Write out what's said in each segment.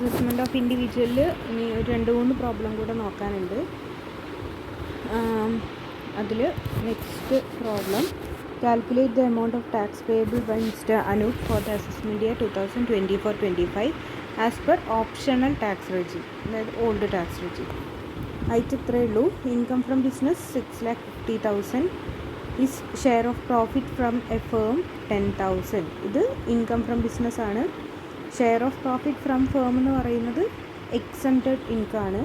Assessment of ഇൻഡിവിജ്വലിൽ ഇനി ഒരു 2-3 problem കൂടെ നോക്കാനുണ്ട്. അതിൽ next problem, calculate the amount of tax payable by mister Anoop for the assessment year 2024-25 as per optional tax regime, അതായത് old tax regime. ആയിട്ട് ഇത്രയേ ഉള്ളൂ. Income from business 6,50,000. Is share of profit from a firm 10,000. ഇത് income from business ആണ്. Share of profit from firm എന്ന് പറയുന്നത് exempted income ആണ്.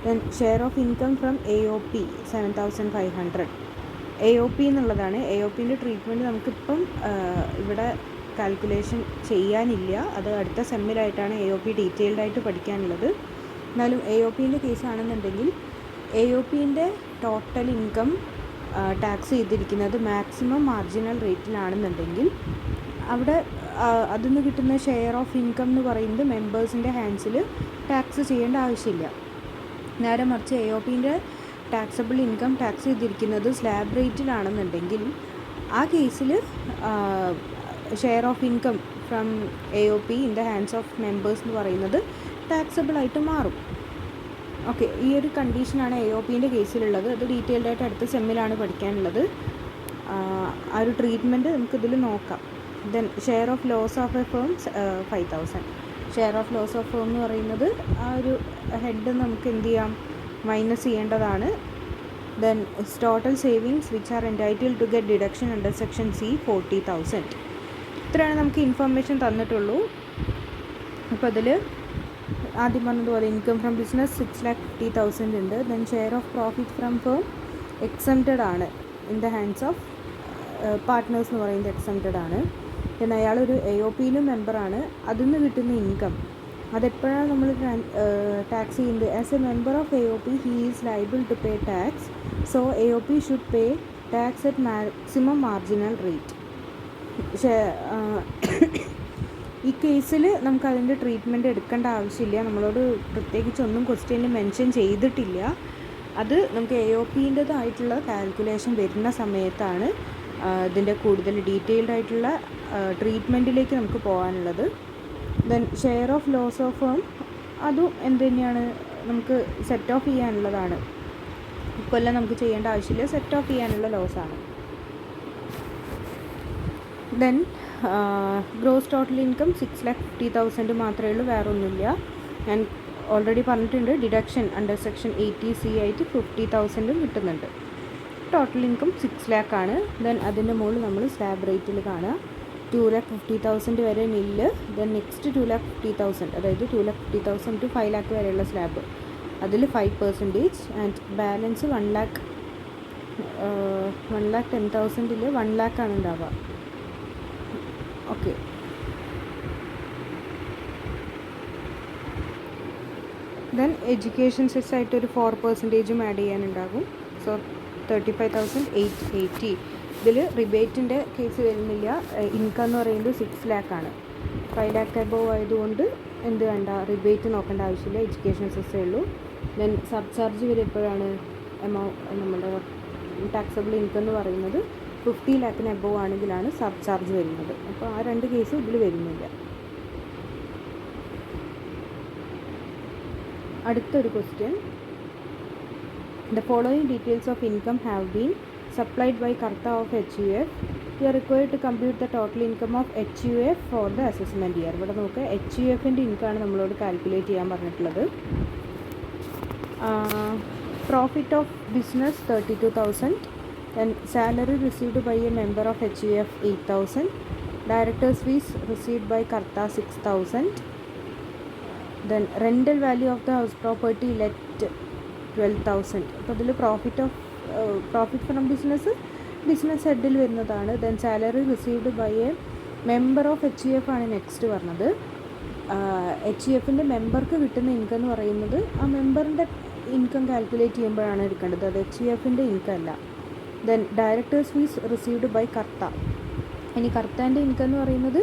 Then share of income from AOP 7,500. AOP എന്നുള്ളതാണ്. AOPൻ്റെ ട്രീറ്റ്മെൻറ്റ് നമുക്കിപ്പം ഇവിടെ കാൽക്കുലേഷൻ ചെയ്യാനില്ല. അത് അടുത്ത സെമ്മിലായിട്ടാണ് AOP ഡീറ്റെയിൽഡ് ആയിട്ട് പഠിക്കാനുള്ളത്. എന്നാലും AOPൻ്റെ കേസാണെന്നുണ്ടെങ്കിൽ AOPൻ്റെ ടോട്ടൽ ഇൻകം ടാക്സ് ചെയ്തിരിക്കുന്നത് മാക്സിമം മാർജിനൽ റേറ്റിലാണെന്നുണ്ടെങ്കിൽ അവിടെ അതിൽ നിന്ന് കിട്ടുന്ന ഷെയർ ഓഫ് ഇൻകം എന്ന് പറയുന്നത് മെമ്പേഴ്സിൻ്റെ ഹാൻഡ്സിൽ ടാക്സ് ചെയ്യേണ്ട ആവശ്യമില്ല. നേരെ മറിച്ച് AOPൻ്റെ ടാക്സബിൾ ഇൻകം ടാക്സ് ചെയ്തിരിക്കുന്നത് സ്ലാബ് റേറ്റിലാണെന്നുണ്ടെങ്കിൽ ആ കേസിൽ share of income from AOP in the hands of members എന്ന് പറയുന്നത് ടാക്സബിളായിട്ട് മാറും. ഓക്കെ, ഈ ഒരു കണ്ടീഷനാണ് AOPൻ്റെ കേസിലുള്ളത്. അത് ഡീറ്റെയിൽഡ് ആയിട്ട് അടുത്ത സെമ്മിലാണ് പഠിക്കാനുള്ളത്. ആ ഒരു ട്രീറ്റ്മെൻറ്റ് നമുക്കിതിൽ നോക്കാം. Then share of loss of a firm 5,000. Share of loss of firm എന്ന് പറയുന്നത് ആ ഒരു ഹെഡ് നമുക്ക് എന്ത് ചെയ്യാം, മൈനസ് ചെയ്യേണ്ടതാണ്. Then total savings which are entitled to get deduction under section C 40,000. ഇത്രയാണ് നമുക്ക് ഇൻഫർമേഷൻ തന്നിട്ടുള്ളൂ. അപ്പോൾ അതിൽ ആദ്യം പറഞ്ഞതുപോലെ ഇൻകം ഫ്രം ബിസിനസ് 6,50,000 ഉണ്ട്. Then share of profit from firm exempted ആണ്. In the hands of partners എന്ന് പറയുന്നത് എക്സംപ്റ്റഡ് ആണ്. ദെൻ അയാളൊരു AOPയിലും മെമ്പറാണ്. അതിൽ നിന്ന് കിട്ടുന്ന ഇൻകം അതെപ്പോഴാണ് നമ്മൾ ടാക്സ് ചെയ്യുന്നത്? As a member of AOP he is liable to pay tax. So AOP should pay tax at maximum marginal rate. ഈ കേസിൽ നമുക്ക് അതിൻ്റെ ട്രീറ്റ്മെൻറ്റ് എടുക്കേണ്ട ആവശ്യമില്ല. നമ്മളോട് പ്രത്യേകിച്ചൊന്നും ക്വസ്റ്റ്യനിൽ മെൻഷൻ ചെയ്തിട്ടില്ല. അത് നമുക്ക് AOPൻ്റെതായിട്ടുള്ള കാൽക്കുലേഷൻ വരുന്ന സമയത്താണ് ഇതിൻ്റെ കൂടുതൽ ഡീറ്റെയിൽഡ് ആയിട്ടുള്ള ട്രീറ്റ്മെൻറ്റിലേക്ക് നമുക്ക് പോകാനുള്ളത്. Then share of loss of firm അതും എന്ത് തന്നെയാണ്, നമുക്ക് സെറ്റ് ഓഫ് ചെയ്യാനുള്ളതാണ്. ഇക്കൊല്ലം നമുക്ക് ചെയ്യേണ്ട ആവശ്യമില്ല, സെറ്റ് ഓഫ് ചെയ്യാനുള്ള ലോസാണ്. ദെൻ ഗ്രോസ് ടോട്ടൽ ഇൻകം 6,50,000 മാത്രമേ ഉള്ളൂ, വേറെ ഒന്നുമില്ല. ഞാൻ ഓൾറെഡി പറഞ്ഞിട്ടുണ്ട്, ഡിഡക്ഷൻ അണ്ടർ സെക്ഷൻ 80C ആയിട്ട് 50,000 കിട്ടുന്നുണ്ട്. ടോട്ടൽ ഇൻകം 6 lakh ആണ്. ദെൻ അതിൻ്റെ മുകളിൽ നമ്മൾ സ്ലാബ് റേറ്റിൽ കാണുക 2,50,000 വരെ നില്ല്. ദെൻ നെക്സ്റ്റ് 2,50,000, അതായത് 2,50,000 to 5 lakh വരെയുള്ള സ്ലാബ്, അതിൽ 5% ആൻഡ് ബാലൻസ് 1,10,000 1 lakh ആണ് ഉണ്ടാവുക. ഓക്കെ, ദെൻ എഡ്യൂക്കേഷൻ സെസ് ആയിട്ട് ഒരു 4% ആഡ് ചെയ്യാനുണ്ടാകും. സോ 35,880. ഇതിൽ റിബേറ്റിൻ്റെ കേസ് വരുന്നില്ല. ഇൻകം എന്ന് പറയുന്നത് 6 lakh ആണ്. 5 lakh എബോവ് ആയതുകൊണ്ട് എന്ത് വേണ്ട, റിബേറ്റ് നോക്കേണ്ട ആവശ്യമില്ല, എഡ്യൂക്കേഷൻ സെസ്സേ ഉള്ളൂ. ദെൻ സബ് ചാർജ് വരെ എപ്പോഴാണ് നമ്മുടെ ടാക്സബിൾ ഇൻകം എന്ന് പറയുന്നത് 50 lakh എബോവ് ആണെങ്കിലാണ് സബ് ചാർജ് വരുന്നത്. അപ്പോൾ ആ 2 കേസും ഇതിൽ വരുന്നില്ല. അടുത്തൊരു question, the following details of income have been supplied by Karta of HUF. You are required to compute the total income of HUF for the assessment year. ഇവിടെ നോക്കുക, HUFൻ്റെ ഇൻകമാണ് നമ്മളോട് കാൽക്കുലേറ്റ് ചെയ്യാൻ പറഞ്ഞിട്ടുള്ളത്. Profit of business 32,000. then salary received by a member of HUF 8,000. directors fees received by Karta 6,000. then rental value of the house property let 12,000. അപ്പോൾ ഇതിൽ profit from business ഹെഡിൽ വരുന്നതാണ്. Then salary received by a member of HUF ആണ് next പറഞ്ഞത്. HUFൻ്റെ മെമ്പർക്ക് കിട്ടുന്ന income എന്ന് പറയുന്നത് ആ മെമ്പറിൻ്റെ ഇൻകം കാൽക്കുലേറ്റ് ചെയ്യുമ്പോഴാണ് എടുക്കേണ്ടത്, അത് HUFൻ്റെ ഇൻകം അല്ല. Then directors fees received by Karta. ഇനി കർത്താൻ്റെ ഇൻകം എന്ന് പറയുന്നത്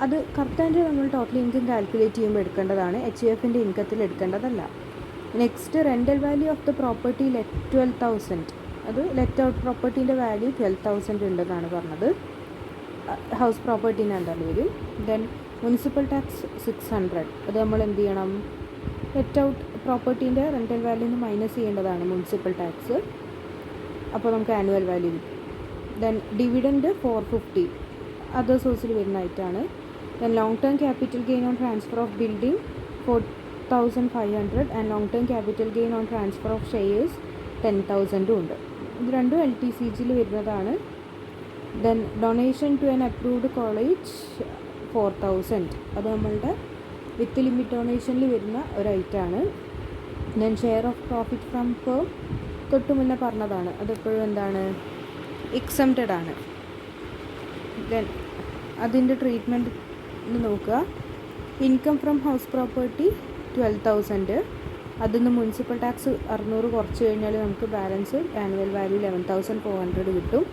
അത് കർത്താൻ്റെ നമ്മൾ ടോട്ടൽ ഇൻകം കാൽക്കുലേറ്റ് ചെയ്യുമ്പോൾ എടുക്കേണ്ടതാണ്, HUFൻ്റെ ഇൻകത്തിൽ എടുക്കേണ്ടതല്ല. Next rental value of the property let 12,000. അത് ലെറ്റ് ഔട്ട് പ്രോപ്പർട്ടീൻ്റെ വാല്യൂ 12,000 ഉണ്ടെന്നാണ് പറഞ്ഞത്. ഹൗസ് പ്രോപ്പർട്ടീൻ്റെ എന്തായാലും വരും. Then municipal tax 600. അത് നമ്മൾ എന്ത് ചെയ്യണം? ലെറ്റ് ഔട്ട് പ്രോപ്പർട്ടീൻ്റെ റെൻ്റൽ വാല്യൂന്ന് മൈനസ് ചെയ്യേണ്ടതാണ് മുനിസിപ്പൽ ടാക്സ്. അപ്പോൾ നമുക്ക് ആനുവൽ വാല്യൂ കിട്ടും. ദെൻ ഡിവിഡൻഡ് 450 അതർ സോഴ്സിൽ വരുന്ന ആയിട്ടാണ്. Then long term capital gain on transfer of building 4500 and long term capital gain on transfer of shares 10,000 ഉണ്ട്. ഇത് രണ്ടും LTCGയിൽ വരുന്നതാണ്. Then donation to an approved college 4000 അത് നമ്മളുടെ വിത്ത് ലിമിറ്റ് ഡൊണേഷനിൽ വരുന്ന ഒരു ഐറ്റമാണ്. Then share of profit from firm തൊട്ട് മുന്നേ പറഞ്ഞതാണ്, അതെപ്പോഴും എന്താണ്? എക്സംപ്റ്റഡ് ആണ്. ദെൻ അതിൻ്റെ ട്രീറ്റ്മെൻറ്റ് നോക്കുക. ഇൻകം ഫ്രം ഹൗസ് പ്രോപ്പർട്ടി 12,000 അതിൽ നിന്ന് മുനിസിപ്പൽ ടാക്സ് 600 കുറച്ച് കഴിഞ്ഞാൽ നമുക്ക് ബാലൻസ് ആനുവൽ വാല്യൂ 11,400 കിട്ടും.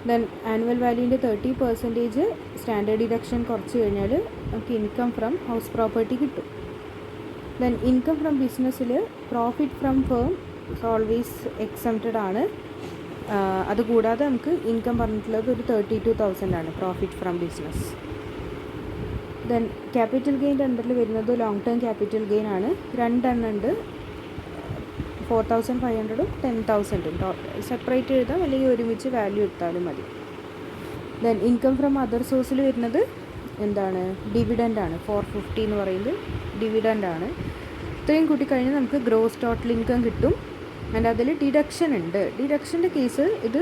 ദെൻ ആനുവൽ വാല്യൂവിൻ്റെ 30% സ്റ്റാൻഡേർഡ് ഡിഡക്ഷൻ കുറച്ച് കഴിഞ്ഞാൽ നമുക്ക് ഇൻകം ഫ്രം ഹൗസ് പ്രോപ്പർട്ടി കിട്ടും. ദെൻ ഇൻകം ഫ്രം ബിസിനസ്സിൽ profit from firm always exempted ആണ്. അതുകൂടാതെ നമുക്ക് ഇൻകം പറഞ്ഞിട്ടുള്ളത് ഒരു 32,000 ആണ് profit from business. Then capital ഗെയിൻ്റെ അണ്ടറിൽ വരുന്നത് ലോങ് ടേം ക്യാപിറ്റൽ ഗെയിൻ ആണ്. രണ്ടെണ്ണം ഉണ്ട്, 4,500 10,000 സെപ്പറേറ്റ് എഴുതാം, അല്ലെങ്കിൽ ഒരുമിച്ച് വാല്യൂ എടുത്താലും മതി. ദെൻ ഇൻകം ഫ്രം അതർ സോഴ്സിൽ വരുന്നത് എന്താണ്? ഡിവിഡൻ്റാണ്. 450 എന്ന് പറയുന്നത് ഡിവിഡൻ്റാണ്. ഇത്രയും കൂട്ടിക്കഴിഞ്ഞാൽ നമുക്ക് ഗ്രോസ് ടോട്ടൽ ഇൻകം കിട്ടും. ആൻഡ് അതിൽ ഡിഡക്ഷൻ ഉണ്ട്. ഡിഡക്ഷൻ്റെ കേസ് ഇത്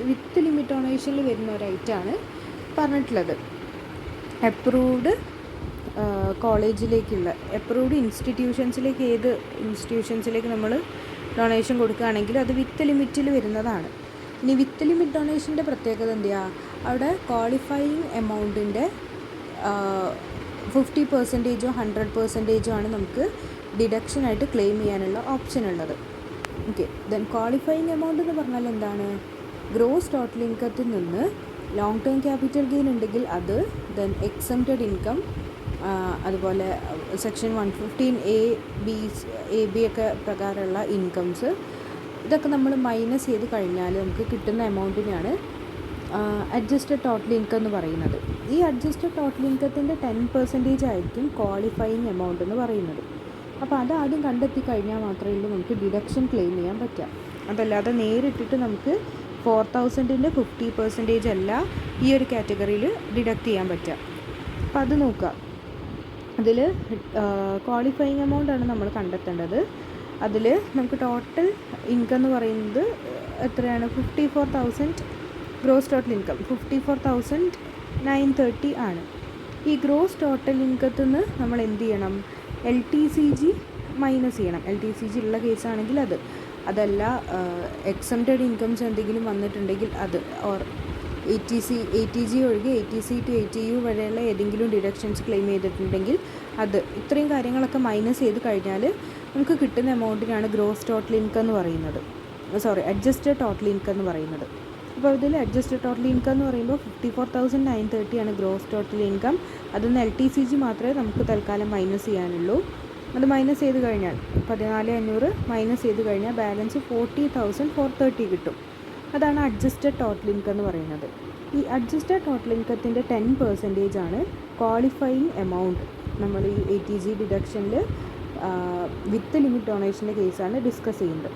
വിത്ത് ലിമിറ്റ് ഡൊണേഷനിൽ വരുന്ന ഒരു ഐറ്റമാണ് പറഞ്ഞിട്ടുള്ളത്. അപ്രൂവ്ഡ് കോളേജിലേക്കുള്ള അപ്രൂവ്ഡ് ഇൻസ്റ്റിറ്റ്യൂഷൻസിലേക്ക്, ഏത് ഇൻസ്റ്റിറ്റ്യൂഷൻസിലേക്ക് നമ്മൾ ഡൊണേഷൻ കൊടുക്കുകയാണെങ്കിൽ അത് വിത്ത് ലിമിറ്റിൽ വരുന്നതാണ്. ഇനി വിത്ത് ലിമിറ്റ് ഡൊണേഷൻ്റെ പ്രത്യേകത എന്താണ്? അവിടെ ക്വാളിഫയിങ് എമൗണ്ടിൻ്റെ 50%ഓ 100%ഓ ആണ് നമുക്ക് ഡിഡക്ഷനായിട്ട് ക്ലെയിം ചെയ്യാനുള്ള ഓപ്ഷൻ ഉള്ളത്. ഓക്കെ. ദെൻ ക്വാളിഫയിങ് എമൗണ്ട് എന്ന് പറഞ്ഞാൽ എന്താണ്? ഗ്രോസ് ടോട്ടൽ ഇൻകത്തിൽ നിന്ന് ലോങ് ടേം ക്യാപിറ്റൽ ഗെയിൻ ഉണ്ടെങ്കിൽ അത്, ദെൻ എക്സംപ്റ്റഡ് ഇൻകം, അതുപോലെ സെക്ഷൻ 115A, B ഒക്കെ പ്രകാരമുള്ള ഇൻകംസ്, ഇതൊക്കെ നമ്മൾ മൈനസ് ചെയ്ത് കഴിഞ്ഞാൽ നമുക്ക് കിട്ടുന്ന എമൗണ്ടിനെയാണ് അഡ്ജസ്റ്റഡ് ടോട്ടൽ ഇൻകം എന്ന് പറയുന്നത്. ഈ അഡ്ജസ്റ്റഡ് ടോട്ടൽ ഇൻകത്തിൻ്റെ 10% ആയിരിക്കും ക്വാളിഫയിങ് എമൗണ്ട് എന്ന് പറയുന്നത്. അപ്പോൾ അതാദ്യം കണ്ടെത്തി കഴിഞ്ഞാൽ മാത്രമേ ഉള്ളൂ നമുക്ക് ഡിഡക്ഷൻ ക്ലെയിം ചെയ്യാൻ പറ്റുക. അതല്ലാതെ നേരിട്ടിട്ട് നമുക്ക് 4,000ൻ്റെ 50% അല്ല ഈ ഒരു കാറ്റഗറിയിൽ ഡിഡക്റ്റ് ചെയ്യാൻ പറ്റുക. അപ്പോൾ അത് നോക്കുക. അതിൽ ക്വാളിഫയിങ് എമൗണ്ട് ആണ് നമ്മൾ കണ്ടെത്തേണ്ടത്. അതിൽ നമുക്ക് ടോട്ടൽ ഇൻകം എന്ന് പറയുന്നത് എത്രയാണ്? 54,000 ഗ്രോസ് ടോട്ടൽ ഇൻകം 54,930 ആണ്. ഈ ഗ്രോസ് ടോട്ടൽ ഇൻകത്തിൽ നിന്ന് നമ്മൾ എന്ത് ചെയ്യണം? LTCG മൈനസ് ചെയ്യണം. LTCG ഉള്ള കേസാണെങ്കിൽ അതല്ല എക്സംപ്റ്റഡ് ഇൻകംസ് എന്തെങ്കിലും വന്നിട്ടുണ്ടെങ്കിൽ അത്, ഓർ ATG ഒഴികെ ATC to ATU വരെയുള്ള ഏതെങ്കിലും ഡിഡക്ഷൻസ് ക്ലെയിം ചെയ്തിട്ടുണ്ടെങ്കിൽ അത്, ഇത്രയും കാര്യങ്ങളൊക്കെ മൈനസ് ചെയ്ത് കഴിഞ്ഞാൽ നമുക്ക് കിട്ടുന്ന എമൗണ്ടിനാണ് ഗ്രോസ് ടോട്ടൽ ഇൻകം എന്ന് പറയുന്നത്. അഡ്ജസ്റ്റഡ് ടോട്ടൽ ഇൻകം എന്ന് പറയുന്നത്. അപ്പോൾ ഇതിൽ അഡ്ജസ്റ്റഡ് ടോട്ടൽ ഇൻകം എന്ന് പറയുമ്പോൾ 54,930 ആണ് ഗ്രോസ് ടോട്ടൽ ഇൻകം. അതിൽ LTCG മാത്രമേ നമുക്ക് തൽക്കാലം മൈനസ് ചെയ്യാനുള്ളൂ. അത് മൈനസ് ചെയ്ത് കഴിഞ്ഞാൽ 14,500 മൈനസ് ചെയ്ത് കഴിഞ്ഞാൽ ബാലൻസ് 40,430 കിട്ടും. അതാണ് അഡ്ജസ്റ്റഡ് ടോട്ടൽ ഇൻകം എന്ന് പറയുന്നത്. ഈ അഡ്ജസ്റ്റഡ് ടോട്ടൽ ഇൻകത്തിൻ്റെ 10% ആണ് ക്വാളിഫയിങ് എമൗണ്ട്. നമ്മൾ ഈ ATG ഡിഡക്ഷനിൽ വിത്ത് ലിമിറ്റ് ഡൊണേഷൻ്റെ കേസാണ് ഡിസ്കസ് ചെയ്യുന്നത്.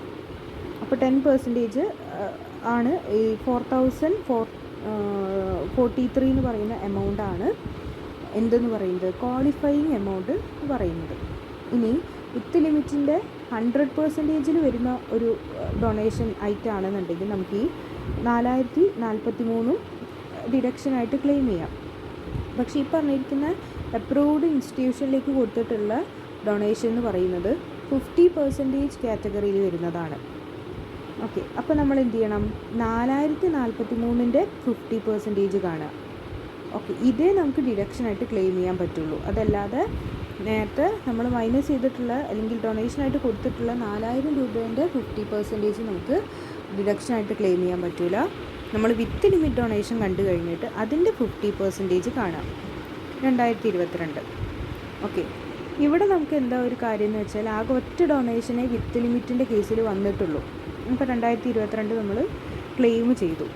അപ്പോൾ 10% ആണ് ഈ 4,043 എന്ന് പറയുന്ന എമൗണ്ടാണ് എന്തെന്ന് പറയുന്നത്? ക്വാളിഫയിങ് എമൗണ്ട് എന്ന് പറയുന്നത്. ഇനി വിത്ത് ലിമിറ്റിൻ്റെ 100%-ൽ വരുന്ന ഒരു ഡൊണേഷൻ ഐറ്റം ആണെന്നുണ്ടെങ്കിൽ നമുക്ക് ഈ 4,043 ഡിഡക്ഷനായിട്ട് ക്ലെയിം ചെയ്യാം. പക്ഷേ ഈ പറഞ്ഞിരിക്കുന്ന അപ്രൂവ്ഡ് ഇൻസ്റ്റിറ്റ്യൂഷനിലേക്ക് കൊടുത്തിട്ടുള്ള ഡൊണേഷൻ എന്ന് പറയുന്നത് 50% കാറ്റഗറിയിൽ വരുന്നതാണ്. ഓക്കെ. അപ്പോൾ നമ്മൾ എന്ത് ചെയ്യണം? 4,043ൻ്റെ 50% കാണുക. ഓക്കെ. ഇതേ നമുക്ക് ഡിഡക്ഷനായിട്ട് ക്ലെയിം ചെയ്യാൻ പറ്റുള്ളൂ. അതല്ലാതെ നേരത്തെ നമ്മൾ മൈനസ് ചെയ്തിട്ടുള്ള അല്ലെങ്കിൽ ഡൊണേഷനായിട്ട് കൊടുത്തിട്ടുള്ള 4,000 രൂപേൻ്റെ 50% നമുക്ക് ഡിഡക്ഷനായിട്ട് ക്ലെയിം ചെയ്യാൻ പറ്റില്ല. നമ്മൾ വിത്ത് ലിമിറ്റ് ഡൊണേഷൻ കണ്ടു കഴിഞ്ഞിട്ട് അതിൻ്റെ 50% കാണാം. 2022. ഓക്കെ. ഇവിടെ നമുക്ക് എന്താ ഒരു കാര്യം എന്ന് വെച്ചാൽ ആകെ ഒറ്റ ഡൊണേഷനെ വിത്ത് ലിമിറ്റിൻ്റെ കേസിൽ വന്നിട്ടുള്ളൂ. ഇപ്പോൾ 2022 നമ്മൾ ക്ലെയിം ചെയ്തു.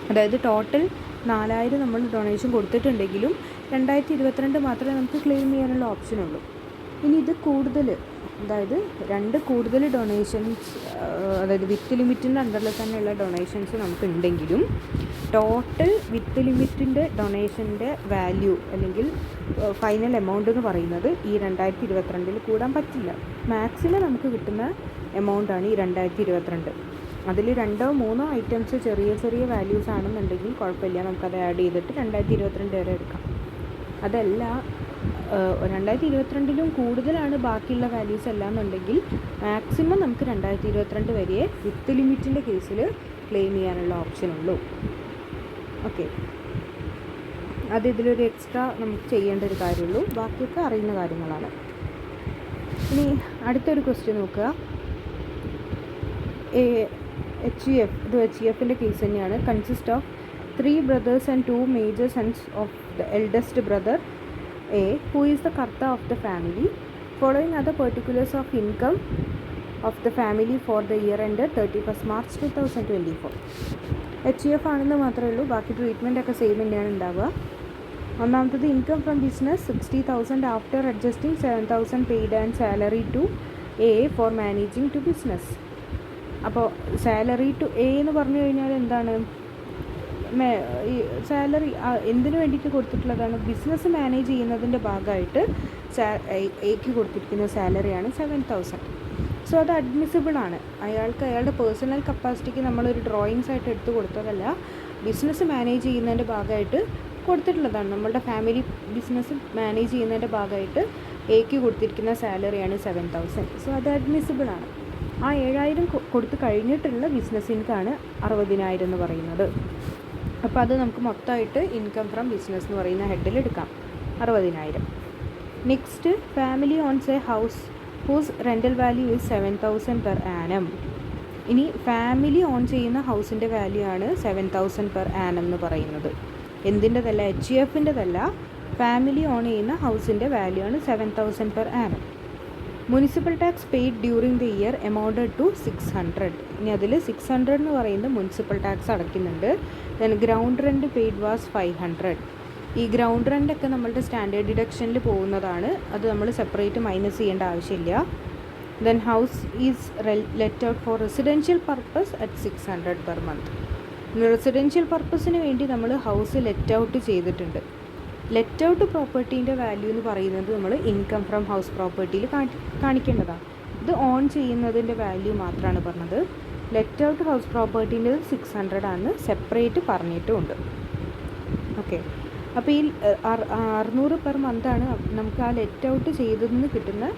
അതായത് ടോട്ടൽ 4,000 നമ്മൾ ഡൊണേഷൻ കൊടുത്തിട്ടുണ്ടെങ്കിലും 2022 മാത്രമേ നമുക്ക് ക്ലെയിം ചെയ്യാനുള്ള ഓപ്ഷനുള്ളൂ. ഇനി ഇത് കൂടുതൽ, അതായത് കൂടുതൽ ഡൊണേഷൻസ്, അതായത് വിത്ത് ലിമിറ്റിൻ്റെ അണ്ടറിൽ തന്നെയുള്ള ഡൊണേഷൻസ് നമുക്ക് ഉണ്ടെങ്കിലും ടോട്ടൽ വിത്ത് ലിമിറ്റിൻ്റെ ഡൊണേഷൻ്റെ വാല്യൂ അല്ലെങ്കിൽ ഫൈനൽ എമൗണ്ട് എന്ന് പറയുന്നത് ഈ 2022 കൂടാൻ പറ്റില്ല. മാക്സിമം നമുക്ക് കിട്ടുന്ന എമൗണ്ടാണ് ഈ 2022. അതിൽ 2-3 ഐറ്റംസ് ചെറിയ ചെറിയ വാല്യൂസ് ആണെന്നുണ്ടെങ്കിൽ കുഴപ്പമില്ല, നമുക്കത് ആഡ് ചെയ്തിട്ട് 2022 വരെ എടുക്കാം. അതല്ല 2022 കൂടുതലാണ് ബാക്കിയുള്ള വാല്യൂസ് എല്ലാം എന്നുണ്ടെങ്കിൽ മാക്സിമം നമുക്ക് 2022 വരെ വിത്ത് ലിമിറ്റിൻ്റെ കേസിൽ ക്ലെയിം ചെയ്യാനുള്ള ഓപ്ഷനുള്ളൂ. ഓക്കെ, അത് ഇതിലൊരു എക്സ്ട്രാ നമുക്ക് ചെയ്യേണ്ട ഒരു കാര്യമുള്ളൂ, ബാക്കിയൊക്കെ അറിയുന്ന കാര്യങ്ങളാണ്. ഇനി അടുത്തൊരു ക്വസ്റ്റ്യൻ നോക്കുക. HUF, ഇത് HUFൻ്റെ കേസ് തന്നെയാണ്. Consist of 3 brothers and 2 major sons of the eldest brother A, who is the Karta of the family. Following are the particulars of income of the family for the year ended 31st March 2024. HUF ആണെന്ന് മാത്രമേ ഉള്ളൂ, ബാക്കി treatment ഒക്കെ same തന്നെയാണ് ഉണ്ടാവുക. ഒന്നാമത്തത് income from business 60,000 after adjusting 7,000 paid and salary to A for managing to business. അപ്പോൾ salary to A എന്ന് പറഞ്ഞു കഴിഞ്ഞാൽ എന്താണ്? ഈ സാലറി എന്തിനു വേണ്ടിയിട്ട് കൊടുത്തിട്ടുള്ളതാണ്? ബിസിനസ് മാനേജ് ചെയ്യുന്നതിൻ്റെ ഭാഗമായിട്ട് എക്ക് കൊടുത്തിരിക്കുന്ന സാലറിയാണ് 7,000. സോ അത് അഡ്മിസിബിൾ ആണ്. അയാൾക്ക് അയാളുടെ പേഴ്സണൽ കപ്പാസിറ്റിക്ക് നമ്മളൊരു ഡ്രോയിങ്സ് ആയിട്ട് എടുത്ത് കൊടുത്തതല്ല, ബിസിനസ് മാനേജ് ചെയ്യുന്നതിൻ്റെ ഭാഗമായിട്ട് കൊടുത്തിട്ടുള്ളതാണ്. നമ്മളുടെ ഫാമിലി ബിസിനസ് മാനേജ് ചെയ്യുന്നതിൻ്റെ ഭാഗമായിട്ട് എക്ക് കൊടുത്തിരിക്കുന്ന സാലറിയാണ് 7,000. സോ അത് അഡ്മിസിബിൾ ആണ്. ആ 7,000 കൊടുത്ത് കഴിഞ്ഞിട്ടുള്ള ബിസിനസ് ഇൻകമാണ് 60,000 എന്ന് പറയുന്നത്. അപ്പോൾ അത് നമുക്ക് മൊത്തമായിട്ട് ഇൻകം ഫ്രം ബിസിനസ് എന്ന് പറയുന്ന ഹെഡിൽ എടുക്കാം, 60,000. Next, family owns a house whose rental value is 7,000 per annum. ഇനി ഫാമിലി ഓൺ ചെയ്യുന്ന ഹൗസിൻ്റെ വാല്യൂ ആണ് 7,000 പെർ ആനം എന്ന് പറയുന്നത്. എന്തിൻ്റെതല്ല? HUFൻ്റെതല്ല, ഫാമിലി ഓൺ ചെയ്യുന്ന ഹൗസിൻ്റെ വാല്യൂ ആണ് 7,000 per annum. Municipal tax paid during the year amounted to 600. ഇനി അതിൽ 600 എന്ന് പറയുന്നത് മുനിസിപ്പൽ ടാക്സ് അടയ്ക്കുന്നുണ്ട്. Then ground rent paid was 500. ഈ ഗ്രൗണ്ട് റെൻ്റൊക്കെ നമ്മളുടെ സ്റ്റാൻഡേർഡ് ഡിഡക്ഷനിൽ പോകുന്നതാണ്, അത് നമ്മൾ സെപ്പറേറ്റ് മൈനസ് ചെയ്യേണ്ട ആവശ്യമില്ല. Then house is let out for residential purpose at 600 per month. Residential പർപ്പസിന് വേണ്ടി നമ്മൾ ഹൗസ് ലെറ്റ് ഔട്ട് ചെയ്തിട്ടുണ്ട്. ലെറ്റ് ഔട്ട് പ്രോപ്പർട്ടീൻ്റെ വാല്യൂ എന്ന് പറയുന്നത് നമ്മൾ ഇൻകം ഫ്രം ഹൗസ് പ്രോപ്പർട്ടിയിൽ കാണിക്കേണ്ടതാണ്. ഇത് ഓൺ ചെയ്യുന്നതിൻ്റെ വാല്യൂ മാത്രമാണ് പറഞ്ഞത്. ലെറ്റ് ഔട്ട് ഹൗസ് പ്രോപ്പർട്ടീൻ്റെ 600 ആണെന്ന് സെപ്പറേറ്റ് പറഞ്ഞിട്ടുമുണ്ട്. ഓക്കെ, അപ്പോൾ ഈ 600 പെർ മന്താണ് നമുക്ക് ആ ലെറ്റ് ഔട്ട് ചെയ്തതിന് കിട്ടുന്ന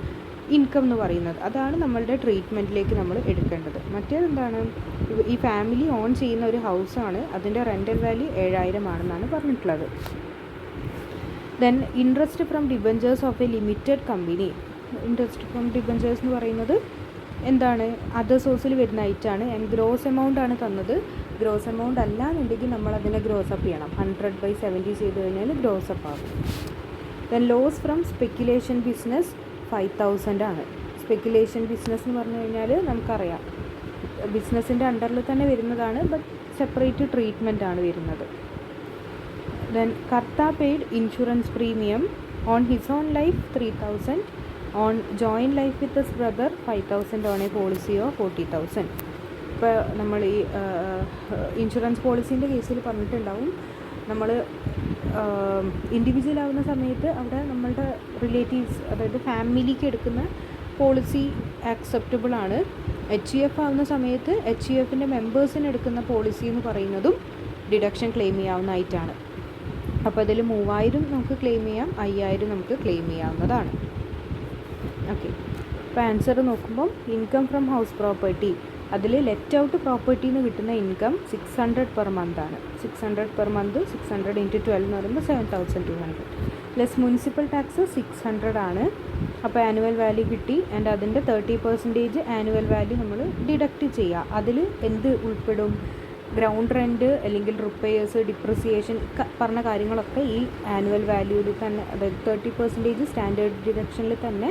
ഇൻകം എന്ന് പറയുന്നത്. അതാണ് നമ്മളുടെ ട്രീറ്റ്മെൻറ്റിലേക്ക് നമ്മൾ എടുക്കേണ്ടത്. മറ്റേതെന്താണ്? ഈ ഫാമിലി ഓൺ ചെയ്യുന്ന ഒരു ഹൗസാണ്, അതിൻ്റെ റെൻ്റൽ വാല്യൂ 7,000 ആണെന്നാണ് പറഞ്ഞിട്ടുള്ളത്. Then interest from debentures of A limited company. Interest from debentures എന്ന് പറയുന്നത് എന്താണ്? അതർ സോഴ്സിൽ വരുന്ന ഐറ്റാണ്. ആൻഡ് ഗ്രോസ് എമൗണ്ട് ആണ് തന്നത്. ഗ്രോസ് എമൗണ്ട് അല്ല എന്നുണ്ടെങ്കിൽ നമ്മളതിനെ ഗ്രോസ് അപ്പ് ചെയ്യണം. 100/70 ചെയ്ത് കഴിഞ്ഞാൽ ഗ്രോസ് അപ്പ് ആകും. Then loss from speculation business 5,000 ആണ്. സ്പെക്കുലേഷൻ ബിസിനസ് എന്ന് പറഞ്ഞു കഴിഞ്ഞാൽ നമുക്കറിയാം ബിസിനസ്സിൻ്റെ അണ്ടറിൽ തന്നെ വരുന്നതാണ്, ബട്ട് സെപ്പറേറ്റ് ട്രീറ്റ്മെൻ്റ് ആണ് വരുന്നത്. Then Karta paid insurance premium on his own life 3,000, on joint life with his brother 5,000 on a policy of 40,000. ഇപ്പോൾ നമ്മൾ ഈ ഇൻഷുറൻസ് പോളിസീൻ്റെ കേസിൽ പറഞ്ഞിട്ടുണ്ടാവും, നമ്മൾ ഇൻഡിവിജ്വൽ ആവുന്ന സമയത്ത് അവിടെ നമ്മളുടെ റിലേറ്റീവ്സ്, അതായത് ഫാമിലിക്ക് എടുക്കുന്ന പോളിസി ആക്സെപ്റ്റബിൾ ആണ്. HUF ആവുന്ന സമയത്ത് HUFൻ്റെ മെമ്പേഴ്സിന് എടുക്കുന്ന പോളിസി എന്ന് പറയുന്നതും ഡിഡക്ഷൻ ക്ലെയിം ചെയ്യാവുന്നതായിട്ടാണ്. അപ്പോൾ അതിൽ 3,000 നമുക്ക് ക്ലെയിം ചെയ്യാം, 5,000 നമുക്ക് ക്ലെയിം ചെയ്യാവുന്നതാണ്. ഓക്കെ, അപ്പോൾ ആൻസർ നോക്കുമ്പം ഇൻകം ഫ്രം ഹൗസ് പ്രോപ്പർട്ടി, അതിൽ ലെറ്റ് ഔട്ട് പ്രോപ്പർട്ടിയിൽ നിന്ന് കിട്ടുന്ന ഇൻകം 600 പെർ മന്ത് ആണ്. 600 പെർ മന്ത്, 600 × 12 എന്ന് പറയുമ്പോൾ 7,200 പ്ലസ് മുനിസിപ്പൽ ടാക്സ് 600 ആണ്. അപ്പോൾ ആനുവൽ വാല്യൂ കിട്ടി. ആൻഡ് അതിൻ്റെ 30% ആനുവൽ വാല്യൂ നമ്മൾ ഡിഡക്റ്റ് ചെയ്യുക. അതിൽ എന്ത് ഉൾപ്പെടും? ഗ്രൗണ്ട് റെൻറ്റ് അല്ലെങ്കിൽ റിപ്പയേഴ്സ്, ഡിപ്രിസിയേഷൻ പറഞ്ഞ കാര്യങ്ങളൊക്കെ ഈ ആനുവൽ വാല്യൂവിൽ തന്നെ, അതായത് 30% സ്റ്റാൻഡേർഡ് ഡിഡക്ഷനിൽ തന്നെ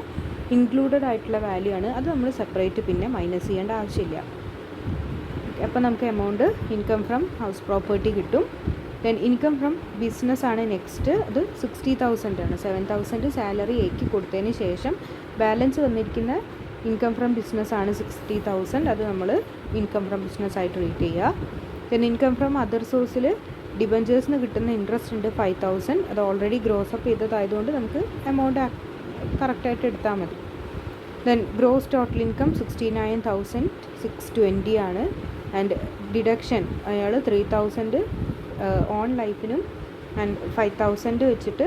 ഇൻക്ലൂഡഡ് ആയിട്ടുള്ള വാല്യൂ ആണ്. അത് നമ്മൾ സെപ്പറേറ്റ് പിന്നെ മൈനസ് ചെയ്യേണ്ട ആവശ്യമില്ല. അപ്പോൾ നമുക്ക് amount income from house property കിട്ടും. ദെൻ ഇൻകം ഫ്രം ബിസിനസ് ആണ് നെക്സ്റ്റ്. അത് 60,000 ആണ്. 7,000 സാലറി എക്ക് കൊടുത്തതിന് ശേഷം ബാലൻസ് വന്നിരിക്കുന്ന ഇൻകം ഫ്രം ബിസിനസ് ആണ് 60,000. അത് നമ്മൾ ഇൻകം ഫ്രം ബിസിനസ് ആയിട്ട് ട്രീറ്റ് ചെയ്യുക. ദെൻ ഇൻകം ഫ്രം അതർ സോഴ്സിൽ ഡിബഞ്ചേഴ്സിന് കിട്ടുന്ന ഇൻട്രസ്റ്റ് ഉണ്ട് 5,000. അത് ഓൾറെഡി ഗ്രോസ് അപ്പ് ചെയ്തതായതുകൊണ്ട് നമുക്ക് എമൗണ്ട് കറക്റ്റായിട്ട് എടുത്താൽ മതി. ദെൻ ഗ്രോസ് ടോട്ടൽ ഇൻകം 69,620 ആണ്. ആൻഡ് ഡിഡക്ഷൻ അയാൾ 3,000 ഓൺ ലൈഫിനും ആൻഡ് 5,000 വെച്ചിട്ട്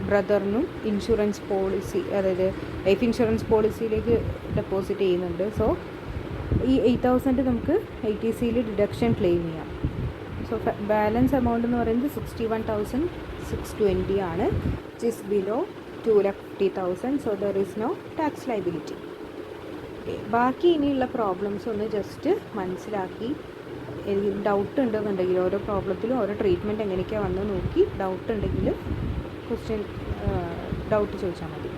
ബ്രദറിനും ഇൻഷുറൻസ് പോളിസി, അതായത് ലൈഫ് ഇൻഷുറൻസ് പോളിസിയിലേക്ക് ഡെപ്പോസിറ്റ് ചെയ്യുന്നുണ്ട്. സോ ഈ 8,000 നമുക്ക് ITCയിൽ ഡിഡക്ഷൻ ക്ലെയിം ചെയ്യാം. സോ ബാലൻസ് എമൗണ്ട് എന്ന് പറയുന്നത് 61,620 ആണ്, which is below 2,50,000. So there is no tax liability. ബാക്കി ഇനിയുള്ള പ്രോബ്ലംസ് ഒന്ന് ജസ്റ്റ് മനസ്സിലാക്കി, ഡൗട്ട് ഉണ്ടെന്നുണ്ടെങ്കിൽ ഓരോ പ്രോബ്ലത്തിലും ഓരോ ട്രീറ്റ്മെൻറ്റ് എങ്ങനെയൊക്കെയാണ് വന്ന് നോക്കി ഡൗട്ട് ഉണ്ടെങ്കിൽ ഡൗട്ട് ചോദിച്ചാൽ മതി.